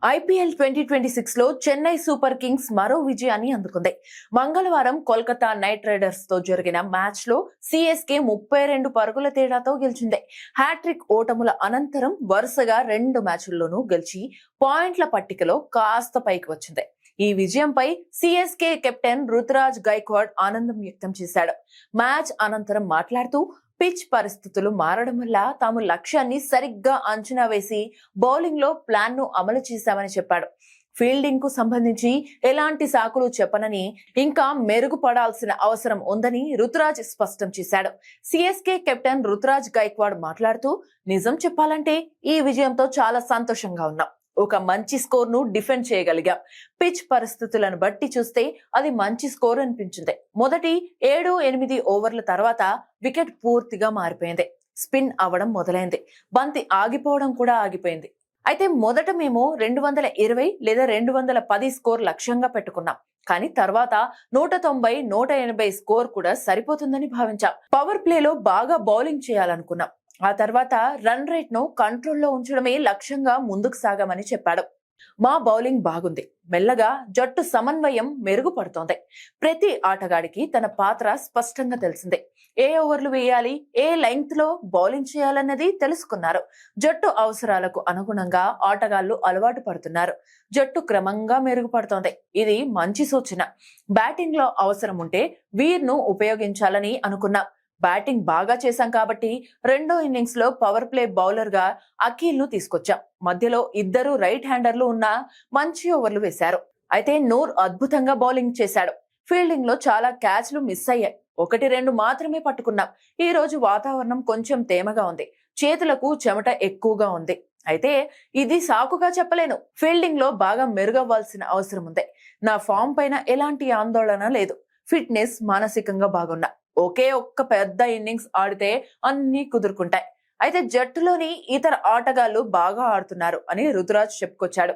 IPL 2026 లో Chennai super Kings మరో విజయాన్ని అందుకుంది. మంగళవారం కోల్కతా నైట్ రైడర్స్ తో జరిగిన మ్యాచ్ లో సిఎస్కే 32 పరుగుల తేడాతో గెలిచింది. హ్యాట్రిక్ ఓటముల అనంతరం వరుసగా 2 మ్యాచ్ల్లోనూ గెలిచి పాయింట్ల పట్టికలో కాస్త పైకి వచ్చింది. ఈ విజయంపై సిఎస్కే కెప్టెన్ రుతురాజ్ గైక్వాడ్ ఆనందం వ్యక్తం చేశాడు. మ్యాచ్ అనంతరం మాట్లాడుతూ పిచ్ పరిస్థితులు మారడం వల్ల తాము లక్ష్యాన్ని సరిగ్గా అంచనా వేసి బౌలింగ్ లో ప్లాన్ ను అమలు చేశామని చెప్పాడు. ఫీల్డింగ్ కు సంబంధించి ఎలాంటి సాకులు చెప్పనని, ఇంకా మెరుగుపడాల్సిన అవసరం ఉందని రుతురాజ్ స్పష్టం చేశాడు. సిఎస్కే కెప్టెన్ రుతురాజ్ గైక్వాడ్ మాట్లాడుతూ, నిజం చెప్పాలంటే ఈ విజయంతో చాలా సంతోషంగా ఉన్నాం. ఒక మంచి స్కోర్ ను డిఫెండ్ చేయగలిగాం. పిచ్ పరిస్థితులను బట్టి చూస్తే అది మంచి స్కోర్ అనిపించింది. మొదటి 7-8 ఓవర్ల తర్వాత వికెట్ పూర్తిగా మారిపోయింది. స్పిన్ అవడం మొదలైంది. బంతి ఆగిపోవడం కూడా ఆగిపోయింది. అయితే మొదట మేము 220 లేదా 210 స్కోర్ లక్ష్యంగా పెట్టుకున్నాం. కానీ తర్వాత 190, 180 స్కోర్ కూడా సరిపోతుందని భావించాం. పవర్ ప్లేలో బాగా బౌలింగ్ చేయాలనుకున్నాం. ఆ తర్వాత రన్ రేట్ ను కంట్రోల్లో ఉంచడమే లక్ష్యంగా ముందుకు సాగామని చెప్పాడు. మా బౌలింగ్ బాగుంది. మెల్లగా జట్టు సమన్వయం మెరుగుపడుతోంది. ప్రతి ఆటగాడికి తన పాత్ర స్పష్టంగా తెలిసింది. ఏ ఓవర్లు వేయాలి, ఏ లెంగ్త్ లో బౌలింగ్ చేయాలన్నది తెలుసుకున్నారు. జట్టు అవసరాలకు అనుగుణంగా ఆటగాళ్లు అలవాటు పడుతున్నారు. జట్టు క్రమంగా మెరుగుపడుతోంది. ఇది మంచి సూచన. బ్యాటింగ్ లో అవసరం ఉంటే వీర్ ను ఉపయోగించాలని అనుకున్నాం. బ్యాటింగ్ బాగా చేశాం కాబట్టి రెండో ఇన్నింగ్స్ లో పవర్ ప్లే బౌలర్ గా అఖిల్ ను తీసుకొచ్చాం. మధ్యలో ఇద్దరు రైట్ హ్యాండర్లు ఉన్న మంచి ఓవర్లు వేశారు. అయితే నూర్ అద్భుతంగా బౌలింగ్ చేశాడు. ఫీల్డింగ్ లో చాలా క్యాచ్లు మిస్ అయ్యాయి. 1-2 మాత్రమే పట్టుకున్నాం. ఈ రోజు వాతావరణం కొంచెం తేమగా ఉంది. చేతులకు చెమట ఎక్కువగా ఉంది. అయితే ఇది సాకుగా చెప్పలేను. ఫీల్డింగ్ లో బాగా మెరుగవ్వాల్సిన అవసరం ఉంది. నా ఫామ్ పైన ఎలాంటి ఆందోళన లేదు. ఫిట్నెస్, మానసికంగా బాగున్నా. ఒకే ఒక్క పెద్ద ఇన్నింగ్స్ ఆడితే అన్ని కుదురుకుంటాయి. అయితే జట్టులోని ఇతర ఆటగాళ్లు బాగా ఆడుతున్నారు అని రుతురాజ్ చెప్పుకొచ్చాడు.